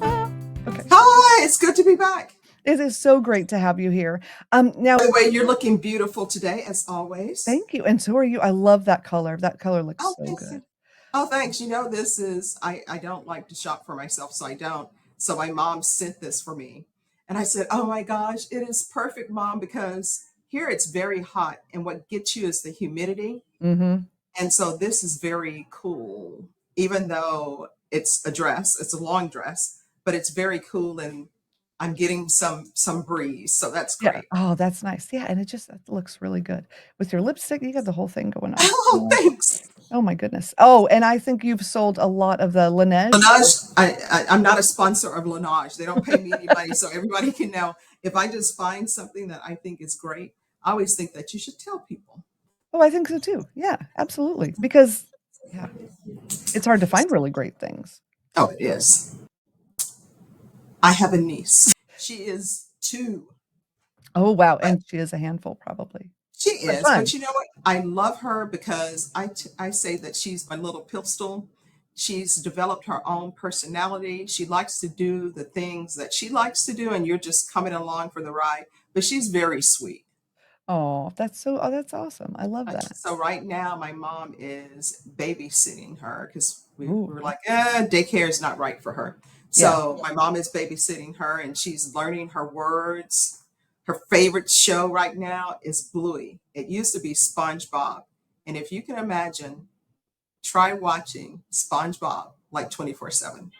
Hi. Okay. Hi, it's good to be back. It is so great to have you here. Now, By the way, you're looking beautiful today, as always. thank you, and so are you. I love that color. That color looks Oh, so thank good. you. Oh, thanks. You know, this is, I don't like to shop for myself, so I don't. So my mom sent this for me. And I said, oh my gosh, it is perfect, Mom, because here it's very hot. And what gets you is the humidity. Mhm. And so this is very cool, even though it's a dress, it's a long dress, but it's very cool and I'm getting some breeze. So that's Yeah. great. Oh, that's nice. Yeah, and it looks really good. With your lipstick, you got the whole thing going on. I Oh, like it. thanks. Oh my goodness. Oh, and I think you've sold a lot of the Laneige. Laneige, I'm not a sponsor of Laneige. They don't pay me any money, so everybody can know. If I just find something that I think is great, I always think that you should tell people. Oh, I think so too. Yeah, absolutely. Because yeah, it's hard to find really great things. Oh, it is. I have a niece. She is 2, Oh, wow, but and she is a handful probably. she But is. But fun. you know what? I love her because I say that she's my little pistol. She's developed her own personality. She likes to do the things that she likes to do, and you're just coming along for the ride. But she's very sweet. Oh, that's awesome. I love that. So right now, my mom is babysitting her because we Ooh, were like, daycare is not right for her. yeah. So my mom is babysitting her and she's learning her words. Her favorite show right now is Bluey. It used to be SpongeBob. And if you can imagine, try watching SpongeBob like 24/7.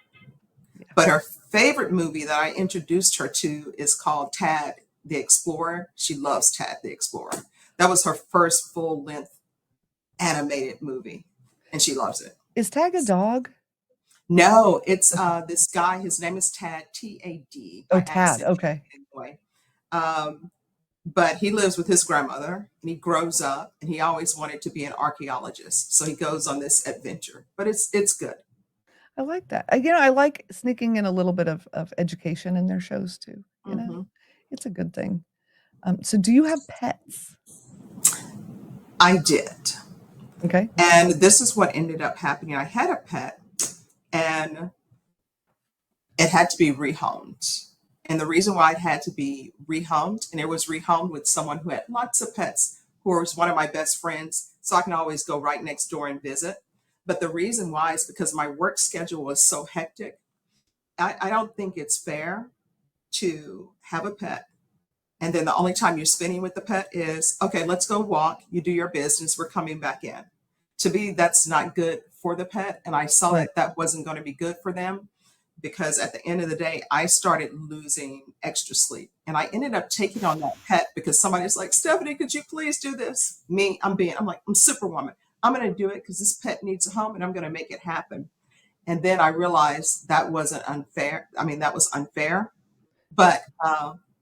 Yeah. But her favorite movie that I introduced her to is called Tad the Explorer. She loves Tad the Explorer. That was her first full length animated movie, and she loves it. Is Tag a dog? No, it's this guy. His name is Tad, Tad, Oh, by Tad, accident okay. anyway. Um, but he lives with his grandmother, and he grows up, and he always wanted to be an archaeologist. So he goes on this adventure. But it's good. I like that. I like sneaking in a little bit of education in their shows too, you know? Hmm. It's a good thing. So do you have pets? I did, Okay. and this is what ended up happening. I had a pet, and it had to be rehomed. And the reason why it had to be rehomed, and it was rehomed with someone who had lots of pets, who was one of my best friends, so I can always go right next door and visit. But the reason why is because my work schedule was so hectic. I don't think it's fair to have a pet. And then the only time you're spending with the pet is, okay, let's go walk. You do your business. We're coming back in. To me, that's not good for the pet. And I saw Right. that that wasn't going to be good for them because at the end of the day, I started losing extra sleep. And I ended up taking on that pet because somebody's like, Stephanie, could you please do this? I'm like, I'm Superwoman. I'm going to do it because this pet needs a home and I'm going to make it happen. And then I realized that wasn't unfair. I mean, that was unfair, but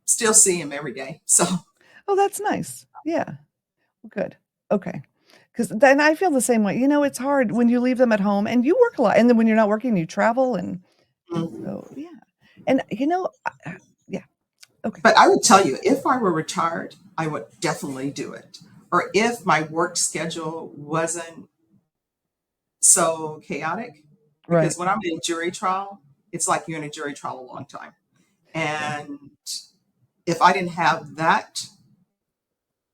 still see him every day. So, Oh, that's nice. Yeah. Well, good. Okay. Because then I feel the same way. It's hard when you leave them at home and you work a lot, and then when you're not working, you travel and mm. so yeah. And yeah. Okay. But I would tell you, if I were retired, I would definitely do it. Or if my work schedule wasn't so chaotic, Right. because when I'm in jury trial, it's like you're in a jury trial a long time. Yeah. And if I didn't have that,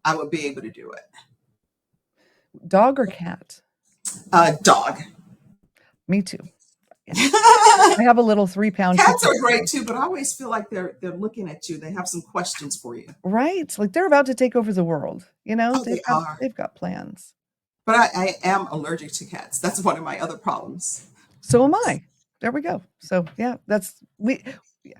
I would be able to do it. Dog or cat? Dog. Me too. Yeah. I Cats have a little 3-pound Chihuahua. are great too, but I always feel like they're looking at you. They have some questions for you. Right, like, they're about to take over the world, Oh, they are. they've got plans. But I am allergic to cats. That's one of my other problems. So am I. There we go. So, yeah, yeah,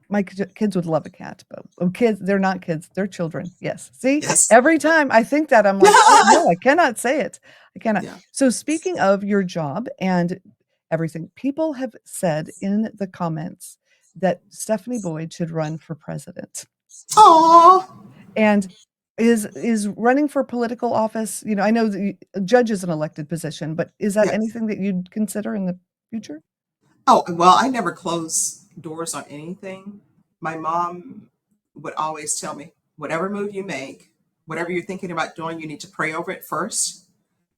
my kids would love a cat, but kids, they're not kids, they're children, yes. See? Yes. Every time I think that, I'm like, "Oh, no, I cannot say it. I cannot." Yeah. So, speaking of your job and everything, people have said in the comments that Stephanie Boyd should run for president. Oh, And is running for political office, I know a judge is an elected position, but is that yes. anything that you'd consider in the future? Oh, well, I never close doors on anything. My mom would always tell me, whatever move you make, whatever you're thinking about doing, you need to pray over it first.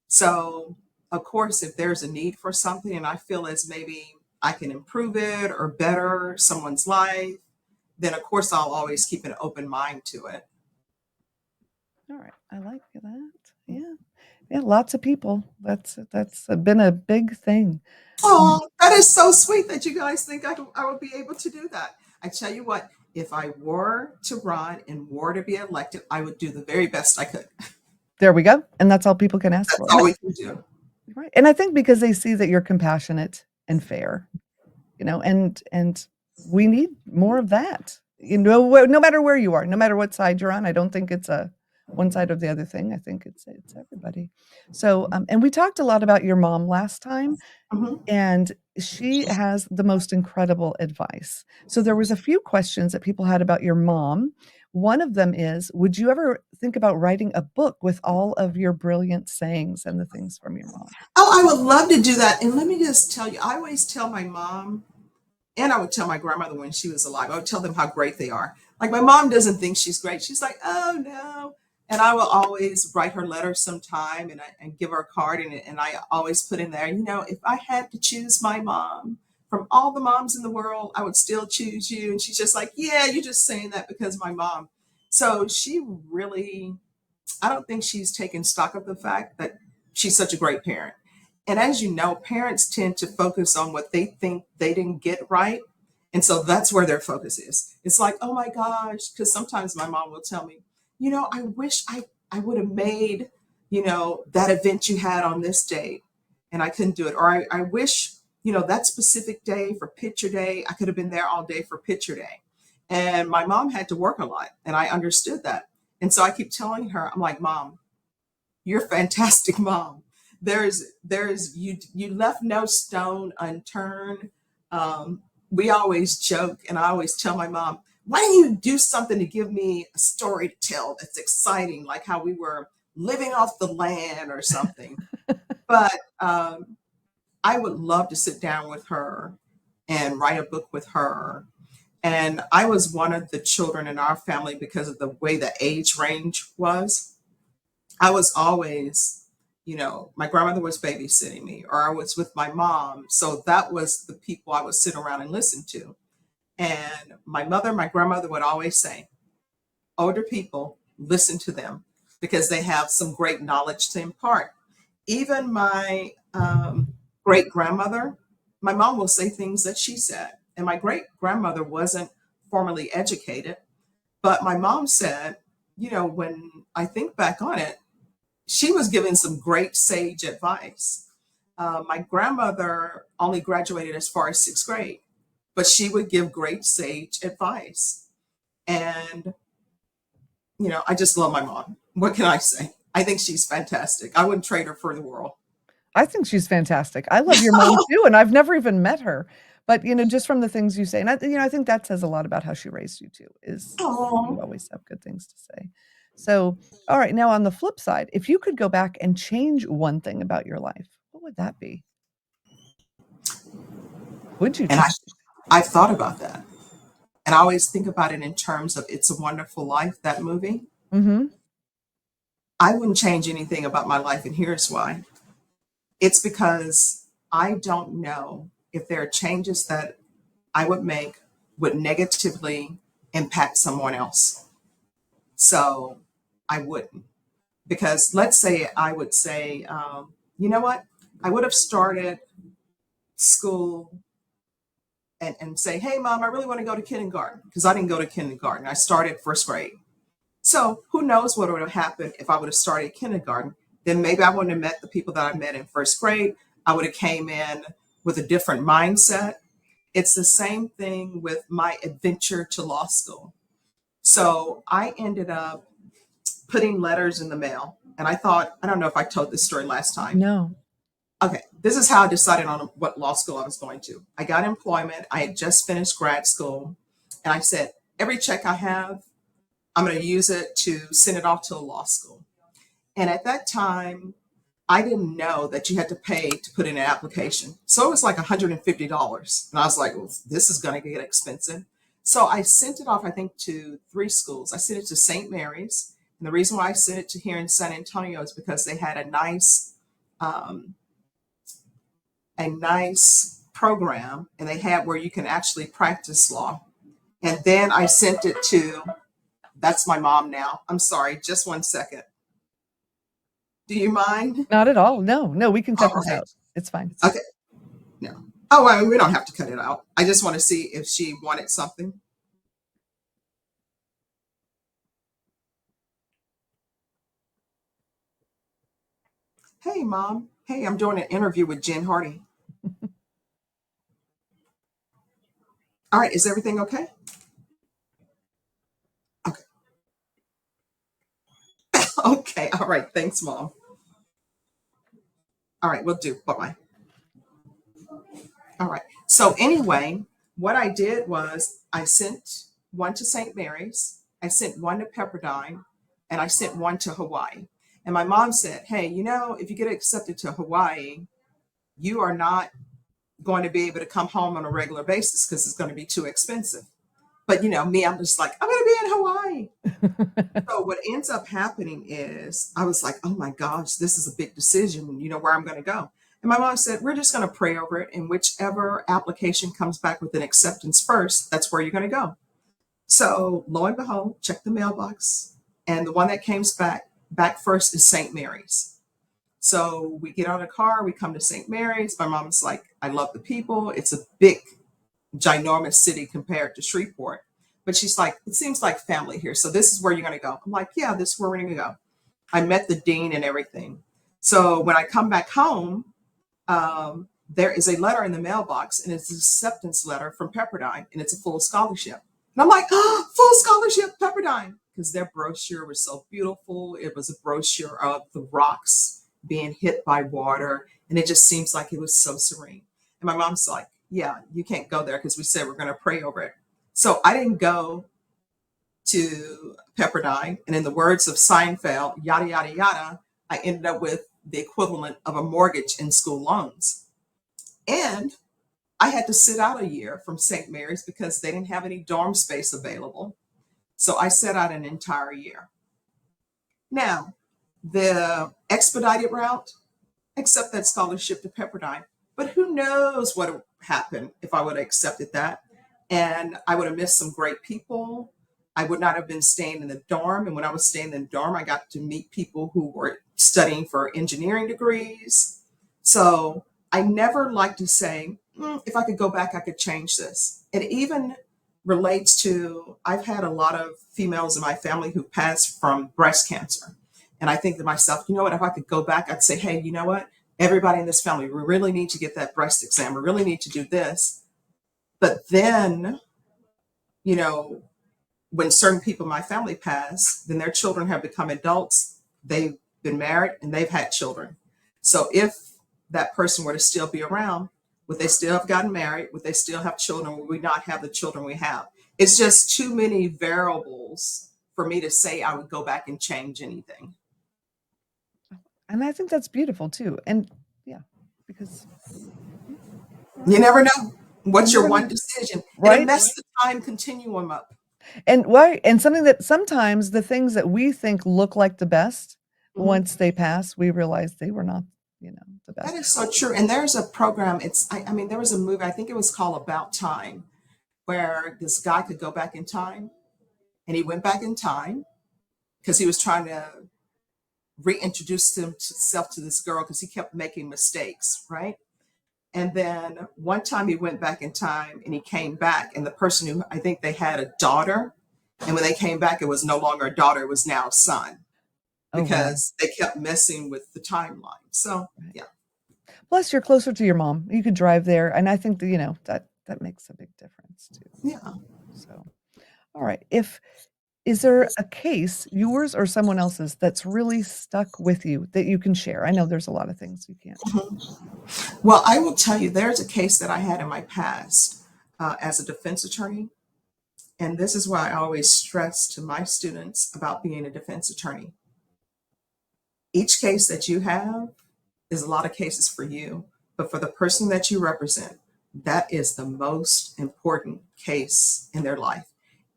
So, of course, if there's a need for something, and I feel as maybe I can improve it or better someone's life, then of course I'll always keep an open mind to it. All right. I like that. Yeah. Yeah, lots of people. That's been a big thing. Um, Oh, that is so sweet that you guys think I would be able to do that. I tell you what, if I were to run and were to be elected, I would do the very best I could. there we go. And that's all people can ask That's for. all we can do. Right. And I think because they see that you're compassionate and fair, and we need more of that. No matter where you are, no matter what side you're on, I don't think it's a one side or the other thing. I think it's everybody. So, and we talked a lot about your mom last time, Mhm. and she has the most incredible advice. So there was a few questions that people had about your mom. One of them is, would you ever think about writing a book with all of your brilliant sayings and the things from your mom? Oh, I would love to do that. And let me just tell you, I always tell my mom, and I would tell my grandmother when she was alive, I would tell them how great they are. Like my mom doesn't think she's great. She's like, oh no. And I will always write her letters sometime and give her a card. And I always put in there, if I had to choose my mom from all the moms in the world, I would still choose you. And she's just like, yeah, you're just saying that because my mom. So she really, I don't think she's taken stock of the fact that she's such a great parent. And as you know, parents tend to focus on what they think they didn't get right. And so that's where their focus is. It's like, oh my gosh, because sometimes my mom will tell me, I wish I would have made, that event you had on this date and I couldn't do it. Or I wish, that specific day for picture day, I could have been there all day for picture day. And my mom had to work a lot and I understood that. And so I keep telling her, I'm like, Mom, you're a fantastic mom. There's you left no stone unturned. We always joke, and I always tell my mom, why don't you do something to give me a story to tell that's exciting, like how we were living off the land or something. But I would love to sit down with her and write a book with her. And I was one of the children in our family because of the way the age range was. I was always, my grandmother was babysitting me or I was with my mom. So that was the people I would sit around and listen to. And my grandmother would always say, older people, listen to them because they have some great knowledge to impart. Even my great grandmother, my mom will say things that she said. And my great grandmother wasn't formally educated, but my mom said, when I think back on it, she was giving some great sage advice. My grandmother only graduated as far as sixth grade, but she would give great sage advice. And, I just love my mom. What can I say? I think she's fantastic. I wouldn't trade her for the world. I think she's fantastic. I love your mom too, and I've never even met her. But, just from the things you say, and I think that says a lot about how she raised you too, is you Oh, always have good things to say. So, all right, now on the flip side, if you could go back and change one thing about your life, what would that be? Would you and change? I've thought about that. And I always think about it in terms of It's a Wonderful Life, that movie. Mhm. I wouldn't change anything about my life, and here's why. It's because I don't know if there are changes that I would make would negatively impact someone else. So I wouldn't. Because let's say I would say, you know what? I would have started school and say, hey, mom, I really want to go to kindergarten because I didn't go to kindergarten. I started first grade. So who knows what would have happened if I would have started kindergarten? Then maybe I wouldn't have met the people that I met in first grade. I would have came in with a different mindset. It's the same thing with my adventure to law school. So I ended up putting letters in the mail. And I thought, I don't know if I told this story last time. No. Okay, this is how I decided on what law school I was going to. I got employment. I had just finished grad school. And I said, every check I have, I'm going to use it to send it off to a law school. And at that time, I didn't know that you had to pay to put in an application. So it was like $150. And I was like, well, this is going to get expensive. So I sent it off, I think, to three schools. I sent it to St. Mary's. And the reason why I sent it to here in San Antonio is because they had um, a nice program, and they had where you can actually practice law. And then I sent it to, that's my mom now. I'm sorry, just one second. Do you mind? Not at all. No, no, we can cut All this right. out. It's fine. Okay. No. Oh, well, we don't have to cut it out. I just want to see if she wanted something. Hey, Mom. Hey, I'm doing an interview with Jen Hardy. All right. Is everything okay? Okay. Okay. All right. Thanks, Mom. All right. We'll do. Bye-bye. All right. So anyway, what I did was I sent one to St. Mary's, I sent one to Pepperdine, and I sent one to Hawaii. And my mom said, hey, if you get accepted to Hawaii, you are not going to be able to come home on a regular basis because it's going to be too expensive. But me, I'm just like, I'm going to be in Hawaii. So what ends up happening is I was like, oh my gosh, this is a big decision, where I'm going to go. And my mom said, we're just going to pray over it. And whichever application comes back with an acceptance first, that's where you're going to go. So lo and behold, check the mailbox. And the one that came back first is St. Mary's. So we get out of the car, we come to St. Mary's. My mom's like, I love the people. It's a big, ginormous city compared to Shreveport. But she's like, it seems like family here. So this is where you're going to go. I'm like, yeah, this is where we're going to go. I met the dean and everything. So when I come back home, there is a letter in the mailbox, and it's an acceptance letter from Pepperdine, and it's a full scholarship. And I'm like, oh, full scholarship, Pepperdine, because their brochure was so beautiful. It was a brochure of the rocks being hit by water, and it just seems like it was so serene. And my mom's like, yeah, you can't go there because we said we're going to pray over it. So I didn't go to Pepperdine, and in the words of Seinfeld, yada, yada, yada, I ended up with the equivalent of a mortgage in school loans. And I had to sit out a year from St. Mary's because they didn't have any dorm space available. So I sat out an entire year. Now, the expedited route, accept that scholarship to Pepperdine. But who knows what would happen if I would have accepted that. And I would have missed some great people. I would not have been staying in the dorm. And when I was staying in the dorm, I got to meet people who were studying for engineering degrees. So I never like to say, if I could go back, I could change this. It even relates to, I've had a lot of females in my family who passed from breast cancer. And I think to myself, you know what, if I could go back, I'd say, hey, you know what, everybody in this family, we really need to get that breast exam. We really need to do this. But then, when certain people in my family pass, then their children have become adults. They've been married and they've had children. So if that person were to still be around, would they still have gotten married? Would they still have children? Would we not have the children we have? It's just too many variables for me to say I would go back and change anything. And I think that's beautiful too. And yeah, because you never know what's your one decision. Right? And it messed the time continuum up. And why? And something that sometimes the things that we think look like the best, once they pass, we realize they were not, the best. That is so true. And there's a program. I mean, there was a movie. I think it was called About Time, where this guy could go back in time, and he went back in time because he was trying to reintroduce himself to this girl because he kept making mistakes, right? And then one time he went back in time and he came back, and the person who, I think they had a daughter, and when they came back, it was no longer a daughter, it was now a son, because they kept messing with the timeline. So, yeah. Plus, you're closer to your mom. You could drive there, and I think that that makes a big difference too. Yeah. So, all right. Is there a case, yours or someone else's, that's really stuck with you that you can share? I know there's a lot of things you can't share. Well, I will tell you, there's a case that I had in my past as a defense attorney. And this is why I always stress to my students about being a defense attorney. Each case that you have is a lot of cases for you, but for the person that you represent, that is the most important case in their life.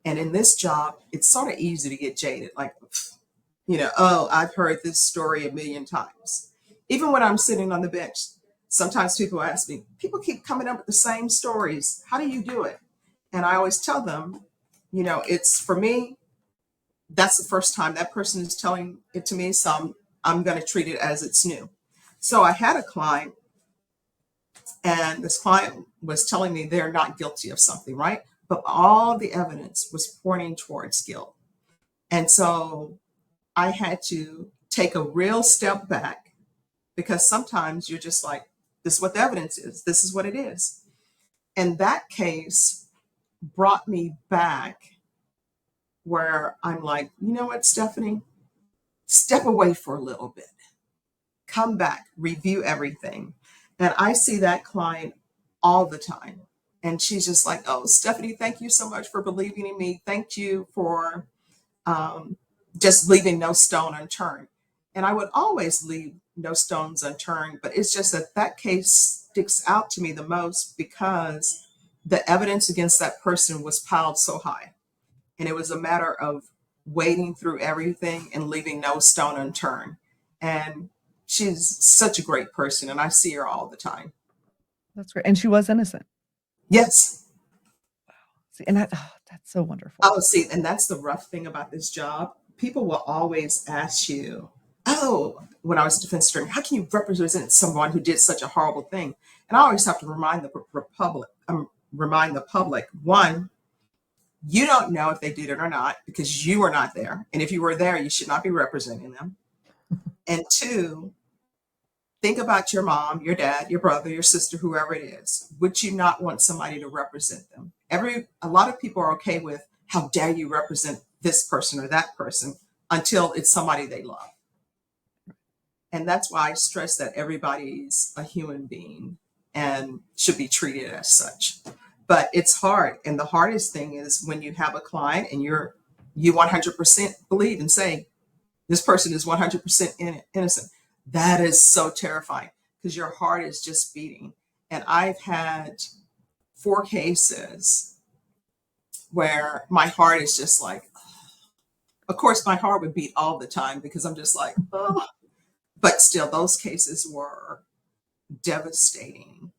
And in this job, it's sort of easy to get jaded. Like, oh, I've heard this story a million times. Even when I'm sitting on the bench, Sometimes people ask me, people keep coming up with the same stories. How do you do it? And I always tell them, it's for me, that's the first time that person is telling it to me. So I'm going to treat it as it's new. So I had a client, and this client was telling me they're not guilty of something, right? But all the evidence was pointing towards guilt. And so I had to take a real step back, because sometimes you're just like, this is what the evidence is. This is what it is. And that case brought me back where I'm like, you know what, Stephanie? Step away for a little bit. Come back, review everything. And I see that client all the time. And she's just like, oh, Stephanie, thank you so much for believing in me. Thank you for just leaving no stone unturned. And I would always leave no stones unturned, but it's just that that case sticks out to me the most because the evidence against that person was piled so high. And it was a matter of wading through everything and leaving no stone unturned. And she's such a great person, and I see her all the time. That's great. And she was innocent. Yes. See, and that's so wonderful. Oh, see, and that's the rough thing about this job. People will always ask you, oh, when I was a defense attorney, how can you represent someone who did such a horrible thing? And I always have to remind remind the public, one, you don't know if they did it or not because you were not there. And if you were there, you should not be representing them. And two, think about your mom, your dad, your brother, your sister, whoever it is. Would you not want somebody to represent them? A lot of people are okay with, how dare you represent this person or that person, until it's somebody they love. And that's why I stress that everybody's a human being and should be treated as such. But it's hard. And the hardest thing is when you have a client and you 100% believe and say, this person is 100% innocent. That is so terrifying because your heart is just beating. And I've had 4 cases where my heart is just like, of course, my heart would beat all the time because I'm just like, oh. But still, those cases were devastating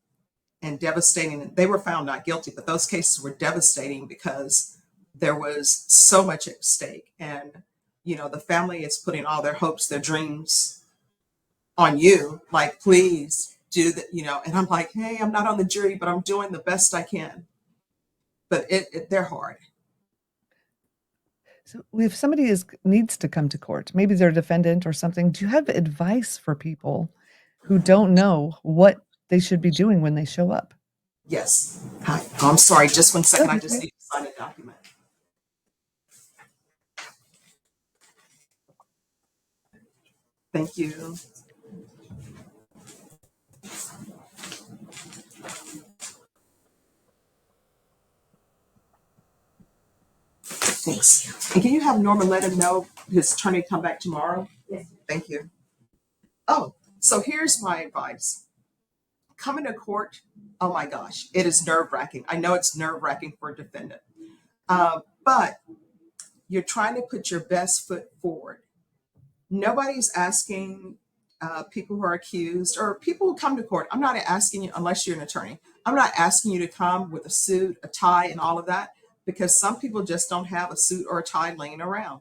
and devastating. They were found not guilty, but those cases were devastating because there was so much at stake. And, the family is putting all their hopes, their dreams on you, like, please do that, and I'm like, hey, I'm not on the jury, but I'm doing the best I can. But they're hard. So if somebody needs to come to court, maybe they're a defendant or something, do you have advice for people who don't know what they should be doing when they show up? Yes. Hi. Oh, I'm sorry. Just 1 second. I just need to sign a document. Thank you. Thanks. And can you have Norman let him know his attorney come back tomorrow? Yes. Thank you. Oh, so here's my advice. Coming to court, oh my gosh, it is nerve-wracking. I know it's nerve-wracking for a defendant, but you're trying to put your best foot forward. Nobody's asking people who are accused or people who come to court. I'm not asking you, unless you're an attorney, I'm not asking you to come with a suit, a tie, and all of that, because some people just don't have a suit or a tie laying around.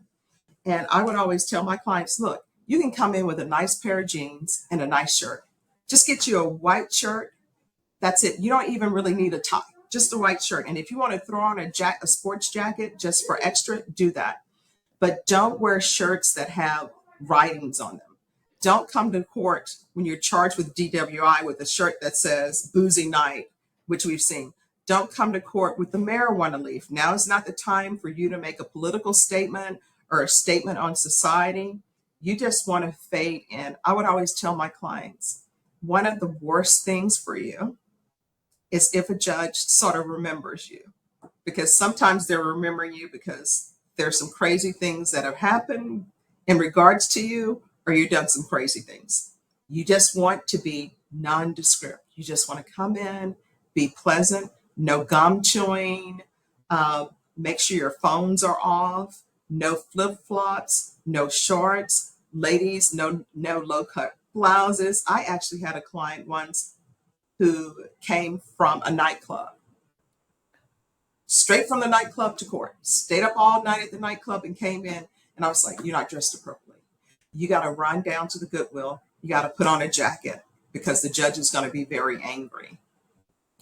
And I would always tell my clients, look, you can come in with a nice pair of jeans and a nice shirt. Just get you a white shirt. That's it. You don't even really need a tie, just a white shirt. And if you want to throw on a sports jacket just for extra, do that. But don't wear shirts that have writings on them. Don't come to court when you're charged with DWI with a shirt that says boozy night, which we've seen. Don't come to court with the marijuana leaf. Now is not the time for you to make a political statement or a statement on society. You just want to fade in. I would always tell my clients, one of the worst things for you is if a judge sort of remembers you, because sometimes they're remembering you because there's some crazy things that have happened in regards to you, or you've done some crazy things. You just want to be nondescript. You just want to come in, be pleasant, no gum chewing, make sure your phones are off, no flip-flops, no shorts, ladies, no low-cut blouses. I actually had a client once who came from a nightclub, straight from the nightclub to court, stayed up all night at the nightclub and came in. And I was like, you're not dressed appropriately. You got to run down to the Goodwill. You got to put on a jacket because the judge is going to be very angry.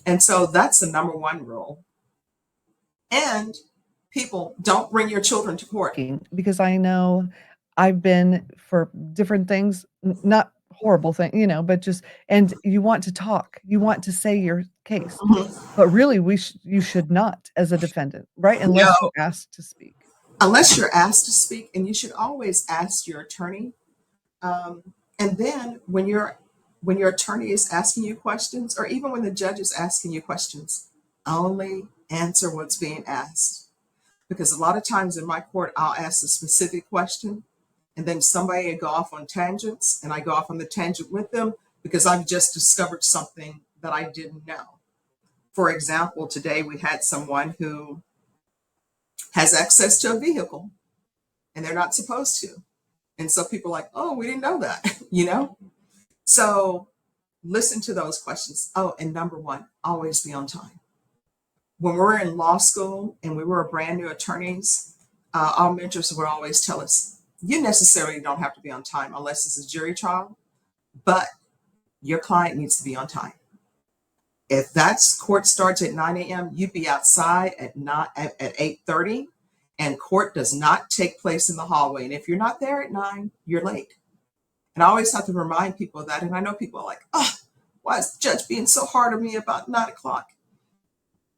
And so that's the number one rule. And people, don't bring your children to court. Because I know I've been for different things, not horrible thing, but just, and you want to talk, you want to say your case, but really you should not as a defendant, right? Unless you're asked to speak. Unless you're asked to speak, and you should always ask your attorney. And then when your attorney is asking you questions, or even when the judge is asking you questions, only answer what's being asked. Because a lot of times in my court, I'll ask a specific question, and then somebody will go off on tangents, and I go off on the tangent with them because I've just discovered something that I didn't know. For example, today we had someone who has access to a vehicle, and they're not supposed to. And so people are like, oh, we didn't know that, So listen to those questions. Oh, and number one, always be on time. When we were in law school and we were brand new attorneys, our mentors would always tell us, you necessarily don't have to be on time unless it's a jury trial, but your client needs to be on time. If court starts at 9 a.m., you'd be outside at 8:30, and court does not take place in the hallway. And if you're not there at 9, you're late. And I always have to remind people of that. And I know people are like, oh, why is the judge being so hard on me about 9 o'clock?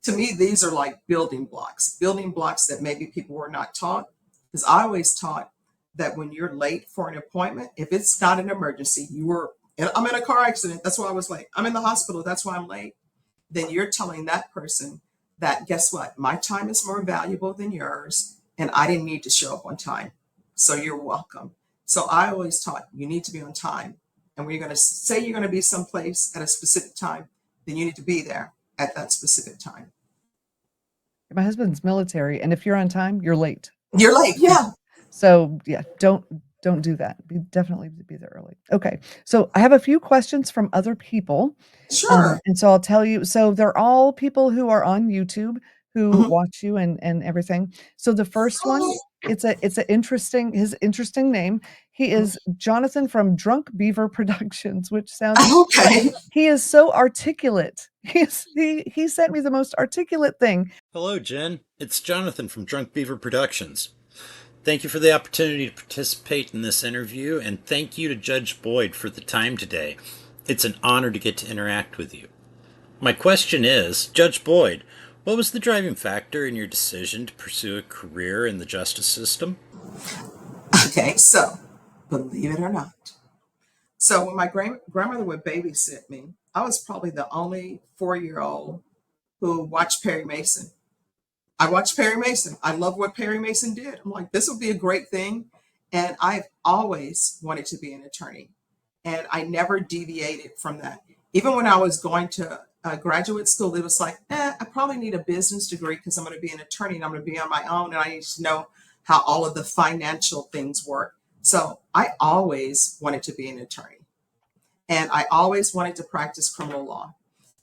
To me, these are like building blocks that maybe people were not taught. Because I always taught that when you're late for an appointment, if it's not an emergency, I'm in a car accident, that's why I was late. I'm in the hospital, that's why I'm late. Then you're telling that person that, guess what? My time is more valuable than yours, and I didn't need to show up on time. So you're welcome. So I always taught you need to be on time. And when you're going to say you're going to be someplace at a specific time, then you need to be there at that specific time. My husband's military, and if you're on time, you're late. You're late, yeah. So yeah, don't do that. Definitely be there early. Okay, so I have a few questions from other people. Sure. And so I'll tell you. So they're all people who are on YouTube who watch you and everything. So the first one, it's his interesting name. He is Jonathan from Drunk Beaver Productions, which sounds okay. He is so articulate. He sent me the most articulate thing. Hello, Jen. It's Jonathan from Drunk Beaver Productions. Thank you for the opportunity to participate in this interview, and thank you to Judge Boyd for the time today. It's an honor to get to interact with you. My question is, Judge Boyd, what was the driving factor in your decision to pursue a career in the justice system? Okay, so believe it or not. So when my grandmother would babysit me, I was probably the only 4-year-old who watched Perry Mason. I watched Perry Mason. I love what Perry Mason did. I'm like, this will be a great thing. And I've always wanted to be an attorney. And I never deviated from that. Even when I was going to graduate school, it was like, I probably need a business degree because I'm going to be an attorney and I'm going to be on my own. And I need to know how all of the financial things work. So I always wanted to be an attorney. And I always wanted to practice criminal law.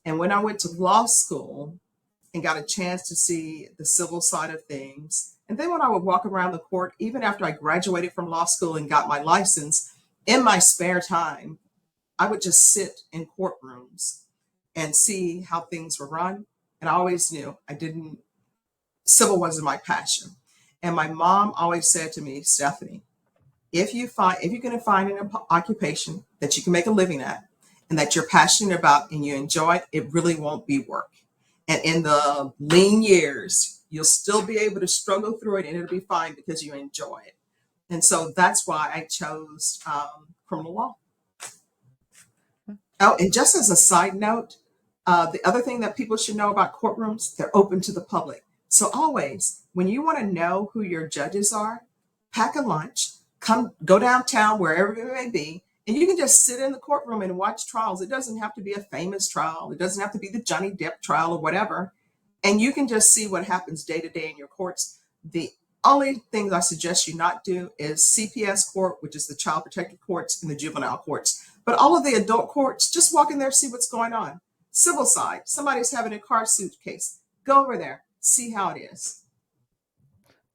And when I went to law school and got a chance to see the civil side of things, and then when I would walk around the court, even after I graduated from law school and got my license, in my spare time, I would just sit in courtrooms and see how things were run. And I always knew civil wasn't my passion. And my mom always said to me, Stephanie, if you're going to find an occupation that you can make a living at and that you're passionate about and you enjoy it, it really won't be work. And in the lean years, you'll still be able to struggle through it and it'll be fine because you enjoy it. And so that's why I chose criminal law. Oh, and just as a side note, the other thing that people should know about courtrooms, they're open to the public. So always, when you want to know who your judges are, pack a lunch, go downtown, wherever it may be, and you can just sit in the courtroom and watch trials. It doesn't have to be a famous trial. It doesn't have to be the Johnny Depp trial or whatever. And you can just see what happens day to day in your courts. The only things I suggest you not do is CPS court, which is the child protective courts, and the juvenile courts. But all of the adult courts, just walk in there, see what's going on. Civil side, somebody's having a car suitcase. Go over there, see how it is.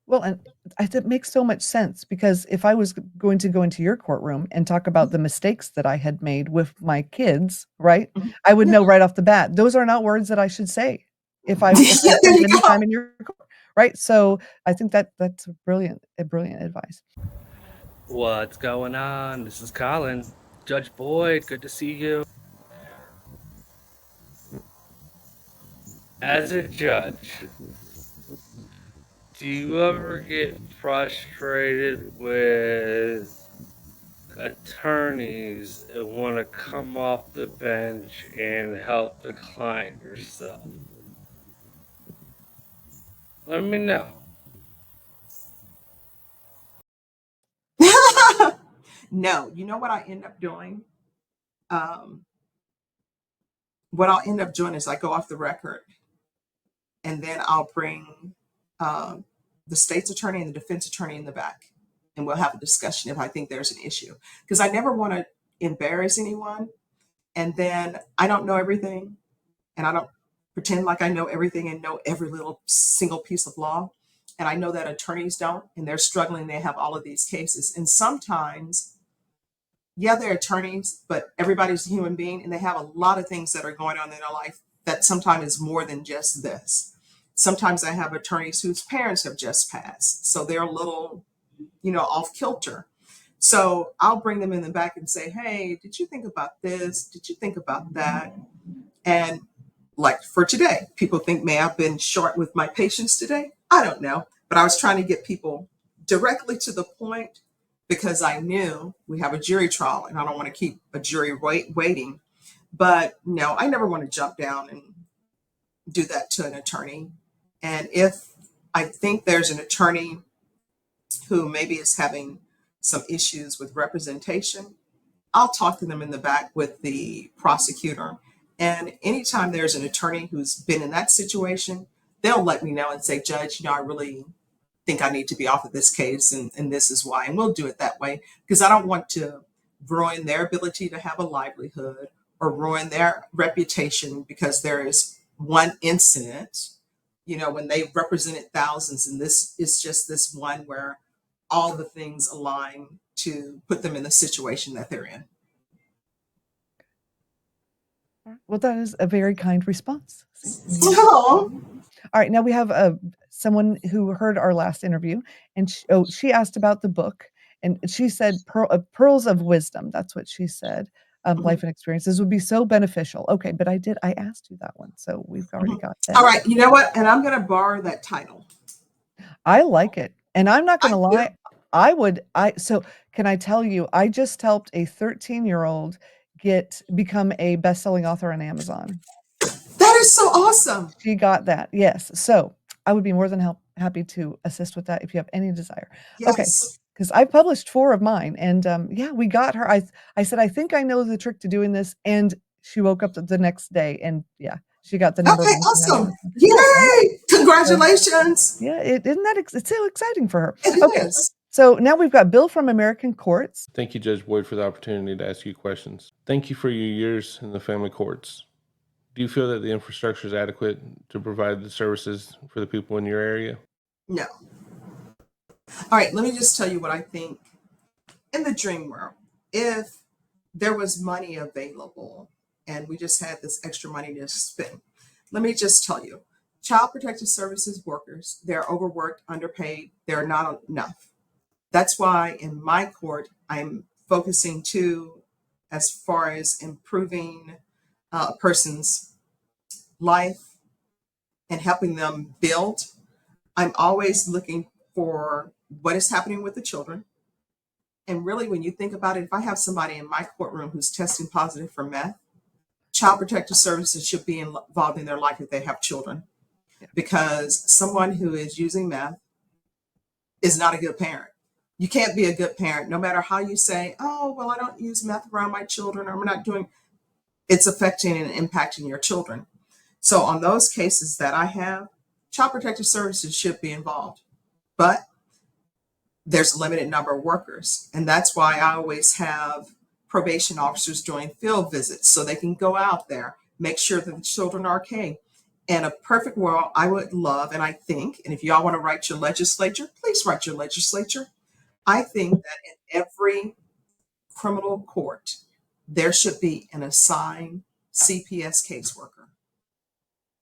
Well, and it makes so much sense because if I was going to go into your courtroom and talk about the mistakes that I had made with my kids, right? Mhm. I would Yeah. know right off the bat, those are not words that I should say if I Yeah, there spent you any go. time in your court, right? So I think that's brilliant advice. What's going on? This is Colin. Judge Boyd, good to see you. As a judge, do you ever get frustrated with attorneys that want to come off the bench and help the client yourself? Let me know. No, you know what I end up doing? What I'll end up doing is I go off the record and then I'll bring um, the state's attorney and the defense attorney in the back and we'll have a discussion if I think there's an issue. Because I never want to embarrass anyone. And then I don't know everything and I don't pretend like I know everything and know every little single piece of law. And I know that attorneys don't, and they're struggling. They have all of these cases. And sometimes, yeah, they're attorneys, but everybody's a human being and they have a lot of things that are going on in their life that sometimes is more than just this. Sometimes I have attorneys whose parents have just passed. So they're a little, off kilter. So I'll bring them in the back and say, hey, did you think about this? Did you think about that? And like for today, people think, may I've been short with my patience today? I don't know. But I was trying to get people directly to the point because I knew we have a jury trial and I don't want to keep a jury waiting. But no, I never want to jump down and do that to an attorney. And if I think there's an attorney who maybe is having some issues with representation, I'll talk to them in the back with the prosecutor. And anytime there's an attorney who's been in that situation, they'll let me know and say, Judge, I really think I need to be off of this case and this is why. And we'll do it that way because I don't want to ruin their ability to have a livelihood or ruin their reputation because there is one incident, when they represented thousands and this is just this one where all the things align to put them in the situation that they're in. Well, that is a very kind response. See? Oh, All right, now we have someone who heard our last interview, and she asked about the book, and she said pearls of wisdom. That's what she said. Life and experiences would be so beneficial. Okay, but I asked you that one, so we've already got that. All right, you know what? And I'm going to borrow that title. I like it, and I'm not going to I do. lie. So can I tell you? I just helped a 13-year-old become a best-selling author on Amazon. That is so awesome. She got that, yes. So I would be more than happy to assist with that if you have any desire. Okay, Yes. because I published 4 of mine, and yeah, we got her. I said, I think I know the trick to doing this, and she woke up the next day, and yeah, she got the number Okay, 1 thing on awesome. Amazon. Yay! Congratulations. Yeah, isn't that it's so exciting for her. It Okay, is. so now we've got Bill from American Courts. Thank you, Judge Boyd, for the opportunity to ask you questions. Thank you for your years in the family courts. Do you feel that the infrastructure is adequate to provide the services for the people in your area? No. All right, let me just tell you what I think. In the dream world, if there was money available and we just had this extra money to spend, let me just tell you, Child Protective Services workers, they're overworked, underpaid, they're not enough. That's why in my court, I'm focusing too as far as improving a person's life and helping them build. I'm always looking for what is happening with the children. And really, when you think about it, if I have somebody in my courtroom who's testing positive for meth, Child Protective Services should be involved in their life if they have children. Because someone who is using meth is not a good parent. You can't be a good parent, no matter how you say, oh, well, I don't use meth around my children, or we're not doing, it's affecting and impacting your children. So on those cases that I have, Child Protective Services should be involved. But there's a limited number of workers. And that's why I always have probation officers doing field visits so they can go out there, make sure that the children are okay. In a perfect world, I would love, and I think, and if y'all want to write your legislature, please write your legislature. I think that in every criminal court, there should be an assigned CPS caseworker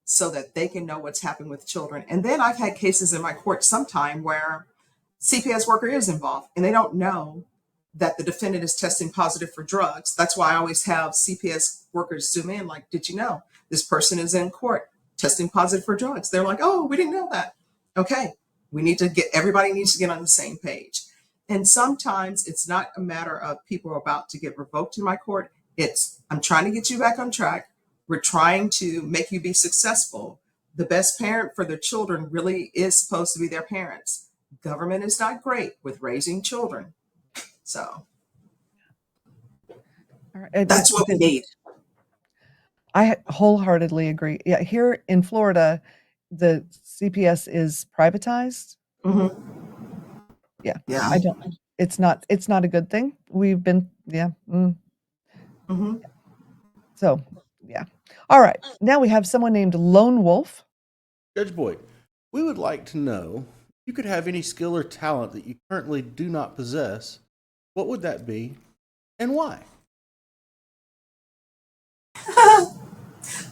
so that they can know what's happening with children. And then I've had cases in my court sometime where CPS worker is involved and they don't know that the defendant is testing positive for drugs. That's why I always have CPS workers zoom in, like, did you know this person is in court testing positive for drugs? They're like, oh, we didn't know that. Okay, everybody needs to get on the same page. And sometimes it's not a matter of people are about to get revoked in my court. It's, I'm trying to get you back on track. We're trying to make you be successful. The best parent for their children really is supposed to be their parents. Government is not great with raising children. So that's what we need. I wholeheartedly agree. Yeah, here in Florida, the CPS is privatized. Mm-hmm. Yeah. Yeah. It's not a good thing. We've been, yeah. Mm-hmm. So, yeah. All right. Now we have someone named Lone Wolf. Judge Boyd, we would like to know if you could have any skill or talent that you currently do not possess, what would that be and why?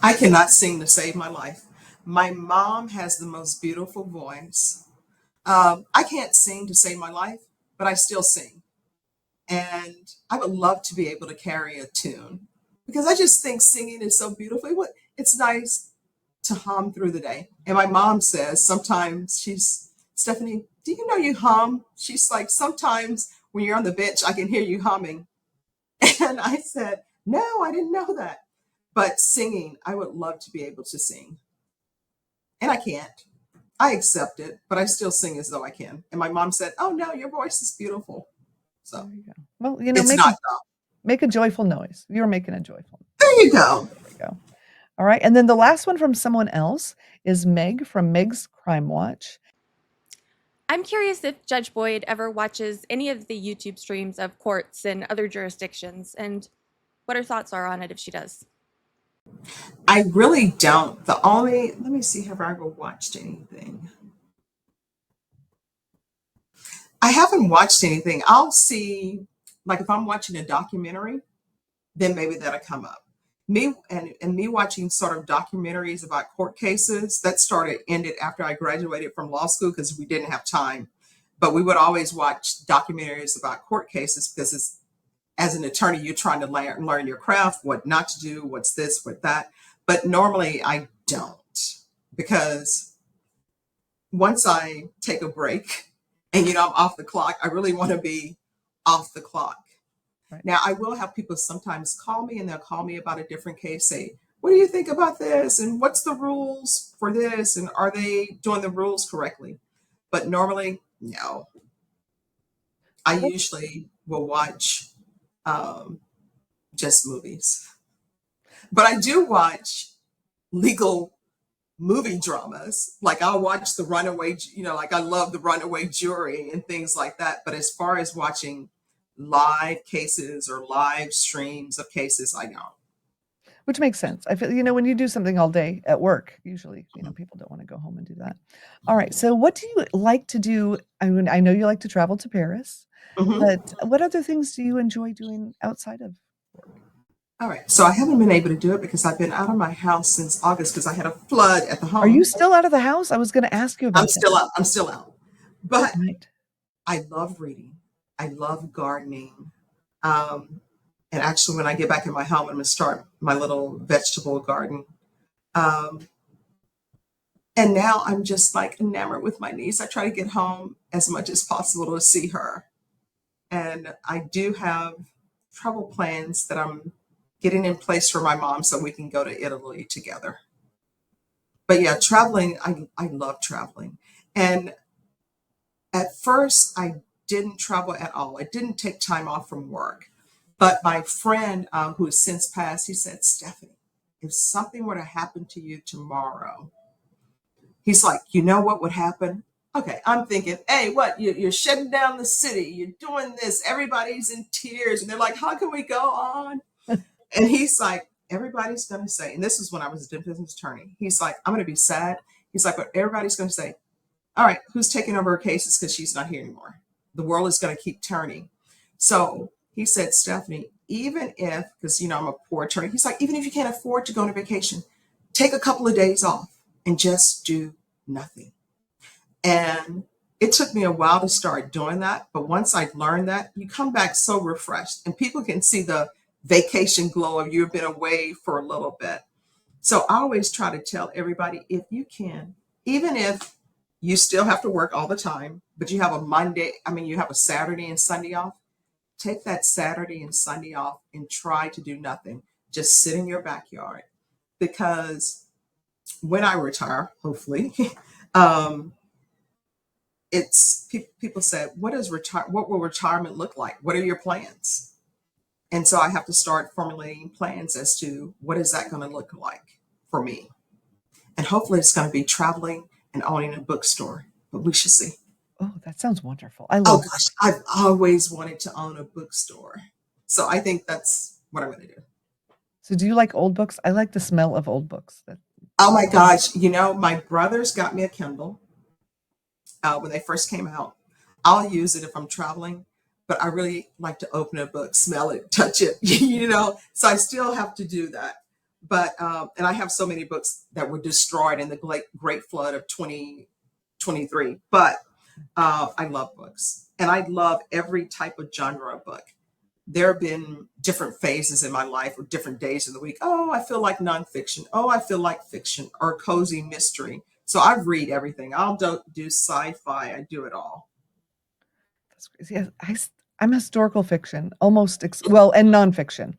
I cannot sing to save my life. My mom has the most beautiful voice. I can't sing to save my life, but I still sing. And I would love to be able to carry a tune because I just think singing is so beautiful. It's nice to hum through the day. And my mom says sometimes Stephanie, do you know you hum? She's like, sometimes when you're on the bench, I can hear you humming. And I said, no, I didn't know that. But singing, I would love to be able to sing. And I can't. I accept it, but I still sing as though I can. And my mom said, oh no, your voice is beautiful. So there you go. Well, you know, make a joyful noise. You're making a joyful noise. There you go. There you go. All right. And then the last one from someone else is Meg from Meg's Crime Watch. I'm curious if Judge Boyd ever watches any of the YouTube streams of courts in other jurisdictions and what her thoughts are on it if she does. I really don't. Let me see, have I ever watched anything? I haven't watched anything. I'll see, like if I'm watching a documentary, then maybe that'll come up. Me watching sort of documentaries about court cases, that ended after I graduated from law school because we didn't have time. But we would always watch documentaries about court cases because as an attorney, you're trying to learn your craft, what not to do, what's this, what that. But normally I don't, because once I take a break and, I'm off the clock, I really want to be off the clock. Right. Now, I will have people sometimes call me and they'll call me about a different case, say, what do you think about this? And what's the rules for this? And are they doing the rules correctly? But normally, no. I usually will watch just movies. But I do watch legal movie dramas. Like I'll watch The Runaway, like I love The Runaway Jury and things like that. But as far as watching live cases or live streams of cases, I don't. Which makes sense. I feel, when you do something all day at work, usually, people don't want to go home and do that. All right. So what do you like to do? I mean, I know you like to travel to Paris, but what other things do you enjoy doing outside of work? All right. So I haven't been able to do it because I've been out of my house since August because I had a flood at the home. Are you still out of the house? I was going to ask you about that. I'm still out. But I love reading. I love gardening. And actually, when I get back in my home, I'm going to start my little vegetable garden. And now I'm just like enamored with my niece. I try to get home as much as possible to see her. And I do have travel plans that I'm getting in place for my mom so we can go to Italy together. But yeah, traveling, I love traveling. And at first, I didn't travel at all. I didn't take time off from work. But my friend who has since passed, he said, Stephanie, if something were to happen to you tomorrow, he's like, you know what would happen? Okay, I'm thinking, hey, what? You're shutting down the city. You're doing this. Everybody's in tears. And they're like, how can we go on? And he's like, everybody's going to say, and this is when I was a defense attorney, he's like, I'm going to be sad. He's like, but everybody's going to say, all right, who's taking over her cases because she's not here anymore? The world is going to keep turning. So he said, Stephanie, even if, because, I'm a poor attorney, he's like, even if you can't afford to go on a vacation, take a couple of days off and just do nothing. And it took me a while to start doing that. But once I learned that, you come back so refreshed and people can see the vacation glow of you've been away for a little bit. So I always try to tell everybody, if you can, even if you still have to work all the time, but you have you have a Saturday and Sunday off, take that Saturday and Sunday off and try to do nothing. Just sit in your backyard. Because when I retire, hopefully, people say, what will retirement look like? What are your plans? And so I have to start formulating plans as to what is that going to look like for me. And hopefully it's going to be traveling and owning a bookstore, but we should see. Oh, that sounds wonderful. I Oh love gosh, I've always wanted to own a bookstore. So I think that's what I'm going to do. So do you like old books? I like the smell of old books. Oh my gosh. My brothers got me a Kindle when they first came out. I'll use it if I'm traveling, but I really like to open a book, smell it, touch it, so I still have to do that. But, and I have so many books that were destroyed in the great flood of 2023, but I love books and I love every type of genre of book. There have been different phases in my life or different days of the week. Oh, I feel like nonfiction. Oh, I feel like fiction or cozy mystery. So I read everything. I'll do sci-fi. I do it all. That's crazy. Yes, I'm historical fiction, and nonfiction.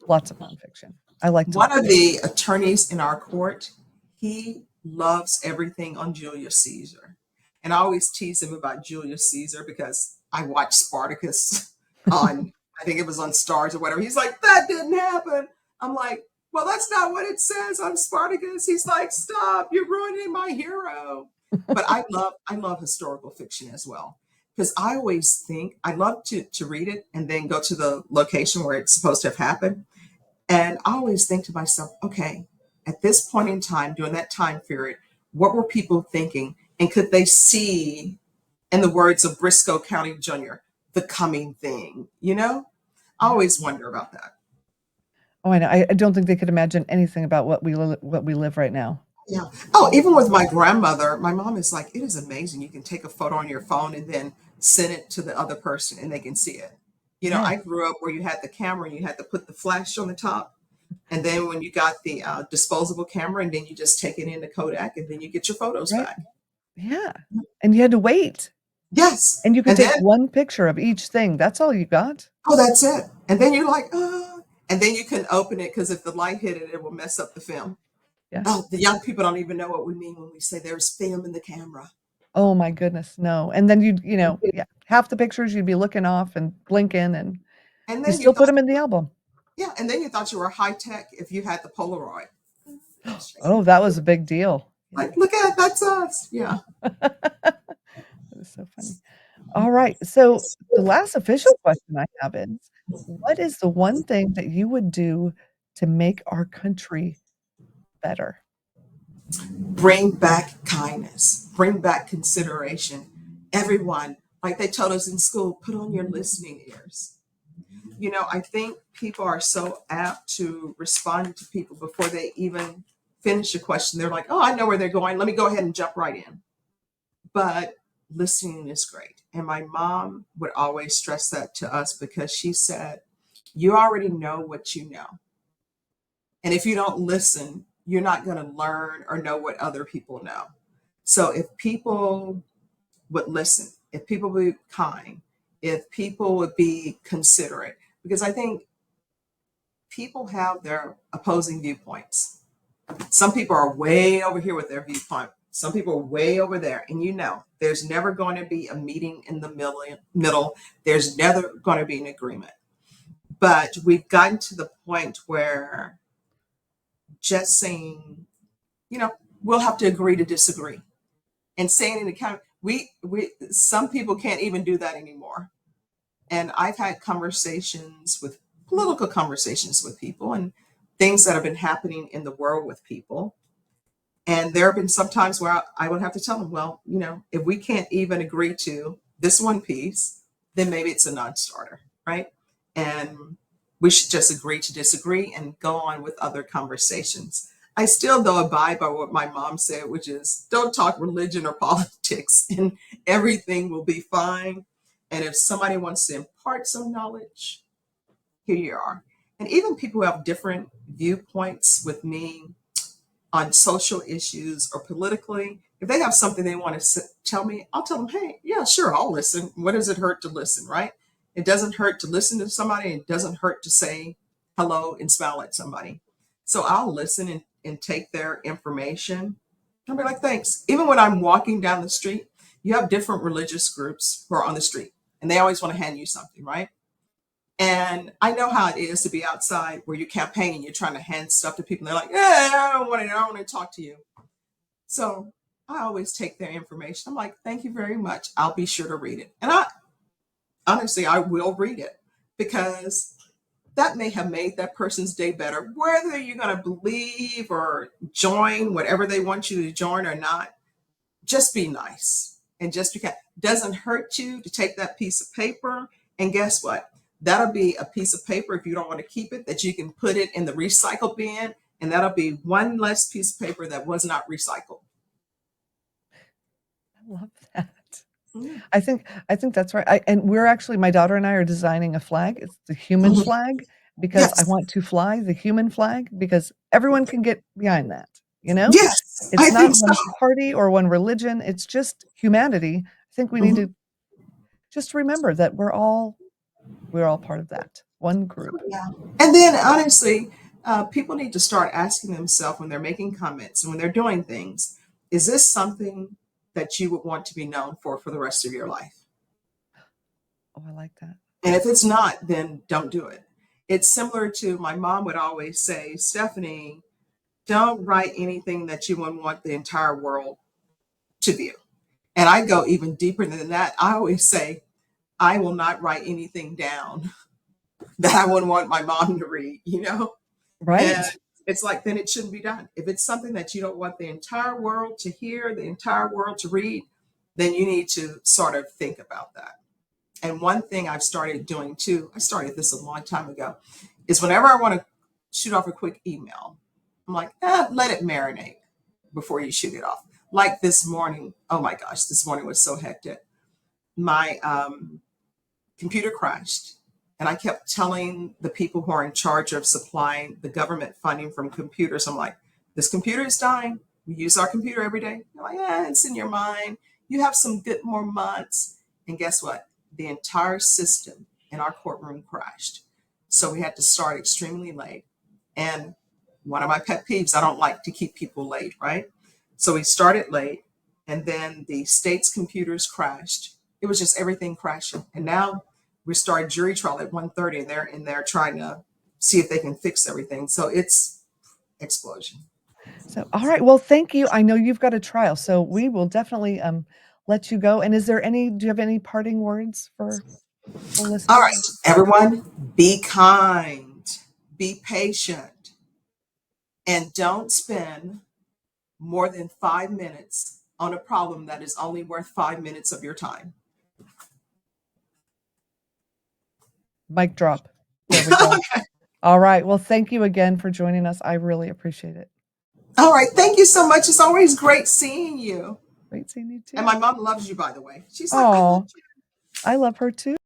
Lots of nonfiction. I like to. One of the attorneys in our court, he loves everything on Julius Caesar. And I always tease him about Julius Caesar because I watched Spartacus on, I think it was on Stars or whatever. He's like, that didn't happen. I'm like, well, that's not what it says on Spartacus. He's like, stop, you're ruining my hero. But I love historical fiction as well. Because I always think, I love to read it and then go to the location where it's supposed to have happened. And I always think to myself, okay, at this point in time, during that time period, what were people thinking? And could they see, in the words of Briscoe County Jr., the coming thing? I always wonder about that. Oh, I know. I don't think they could imagine anything about what we live right now. Yeah. Oh, even with my grandmother, my mom is like, it is amazing. You can take a photo on your phone and then send it to the other person and they can see it. Yeah. I grew up where you had the camera and you had to put the flash on the top. And then when you got the disposable camera and then you just take it into Kodak and then you get your photos Right. back. Yeah. And you had to wait. Yes. And you could And take then, one picture of each thing. That's all you got. oh, that's it. And then you're like, and then you can open it because if the light hit it, it will mess up the film. Yeah. Oh, the young people don't even know what we mean when we say there's film in the camera. Oh my goodness, no. And then half the pictures you'd be looking off and blinking and And you then still put them in the album. yeah, and then you thought you were high tech if you had the Polaroid. Oh, that was a big deal. Like, look at it, that's us. Yeah. That is so funny. All right. So the last official question I have is, what is the one thing that you would do to make our country better? Bring back kindness, bring back consideration. Everyone, like they told us in school, put on your listening ears. I think people are so apt to respond to people before they even finish a question. They're like, oh, I know where they're going. Let me go ahead and jump right in. But listening is great. And my mom would always stress that to us because she said, you already know what you know. And if you don't listen, you're not going to learn or know what other people know. So if people would listen, if people would be kind, if people would be considerate, because I think people have their opposing viewpoints. Some people are way over here with their viewpoint. Some people are way over there. And there's never going to be a meeting in the middle. There's never going to be an agreement. But we've gotten to the point where just saying, we'll have to agree to disagree. And saying in the county, some people can't even do that anymore. And I've had political conversations with people, and things that have been happening in the world with people. And there have been some times where I would have to tell them, well, if we can't even agree to this one piece, then maybe it's a non-starter, right? And we should just agree to disagree and go on with other conversations. I still, though, abide by what my mom said, which is don't talk religion or politics and everything will be fine. And if somebody wants to impart some knowledge, here you are. And even people who have different viewpoints with me on social issues or politically, if they have something they want to tell me, I'll tell them, hey, yeah, sure, I'll listen. What does it hurt to listen, right? It doesn't hurt to listen to somebody. It doesn't hurt to say hello and smile at somebody. So I'll listen and take their information. I'll be like, thanks. Even when I'm walking down the street, you have different religious groups who are on the street, and they always want to hand you something, right? And I know how it is to be outside where you're campaigning, you're trying to hand stuff to people. They're like, yeah, I don't want to talk to you. So I always take their information. I'm like, thank you very much. I'll be sure to read it. And honestly, I will read it because that may have made that person's day better. Whether you're going to believe or join whatever they want you to join or not, just be nice. And just because it doesn't hurt you to take that piece of paper. And guess what? That'll be a piece of paper, if you don't want to keep it, that you can put it in the recycle bin. And that'll be one less piece of paper that was not recycled. I love that. Yeah. I think that's right. And we're actually, my daughter and I are designing a flag. It's the human Mhm. flag, because I Yes. want to fly the human flag, because everyone can get behind that, Yes, It's I not think so. one party or one religion. It's just humanity. I think we need Mhm. to just remember that we're all part of that one group. Yeah. And then honestly, people need to start asking themselves when they're making comments and when they're doing things, is this something that you would want to be known for the rest of your life? Oh, I like that. And if it's not, then don't do it. It's similar to my mom would always say, Stephanie, don't write anything that you wouldn't want the entire world to view. And I go even deeper than that. I always say, I will not write anything down that I wouldn't want my mom to read, Right. And it's like, then it shouldn't be done. If it's something that you don't want the entire world to hear, the entire world to read, then you need to sort of think about that. And one thing I've started doing too, I started this a long time ago, is whenever I want to shoot off a quick email, I'm like, let it marinate before you shoot it off. Like this morning, oh my gosh, this morning was so hectic. My computer crashed. And I kept telling the people who are in charge of supplying the government funding from computers, I'm like, this computer is dying. We use our computer every day. They're like, it's in your mind. You have some good more months. And guess what? The entire system in our courtroom crashed. So we had to start extremely late. And one of my pet peeves, I don't like to keep people late, right? So we started late, and then the state's computers crashed. It was just everything crashing. And now we start jury trial at 1:30, and they're in there trying to see if they can fix everything. So it's explosion. So, all right. Well, thank you. I know you've got a trial, so we will definitely let you go. And do you have any parting words for the listeners? All right, everyone, be kind, be patient, and don't spend more than 5 minutes on a problem that is only worth 5 minutes of your time. Mic drop. There we go. All right. Well, thank you again for joining us. I really appreciate it. All right. Thank you so much. It's always great seeing you. Great seeing you too. And my mom loves you, by the way. She's like, I love you. I love her too.